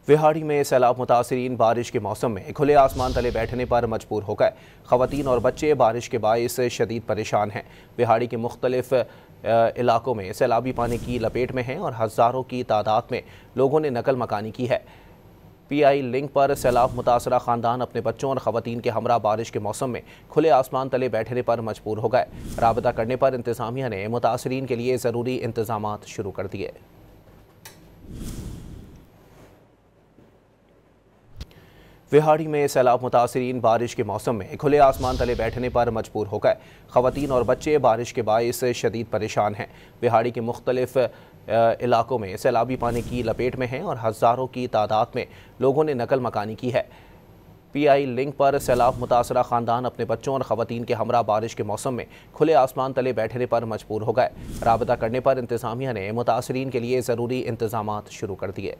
विहाड़ी में सैलाब मुतासरीन बारिश के मौसम में खुले आसमान तले बैठने पर मजबूर हो गए। ख़वातीन और बच्चे बारिश के बाइस शदीद परेशान हैं। विहाड़ी के मुख्तलिफ इलाकों में सैलाबी पानी की लपेट में हैं और हज़ारों की तादाद में लोगों ने नकल मकानी की है। PI लिंक पर सैलाब मुतासरा ख़ानदान अपने बच्चों और ख़वातीन के हमरा बारिश के मौसम में खुले आसमान तले बैठने पर मजबूर हो गए। राबता करने पर इंतज़ामिया ने मुतासरीन के लिए ज़रूरी इंतज़ामात शुरू कर दिए। विहाड़ी में सैलाब मुतासरीन बारिश के मौसम में खुले आसमान तले बैठने पर मजबूर हो गए। ख़वातीन और बच्चे बारिश के बाइस शदीद परेशान हैं। विहाड़ी के मुख्तलिफ इलाकों में सैलाबी पानी की लपेट में हैं और हज़ारों की तादाद में लोगों ने नकल मकानी की है। PI लिंक पर सैलाब मुतासरा ख़ानदान अपने बच्चों और ख़वातीन के हमरा बारिश के मौसम में खुले आसमान तले बैठने पर मजबूर हो गए। राबता करने पर इंतज़ामिया ने मुतासरीन के लिए ज़रूरी इंतज़ामात शुरू कर दिए।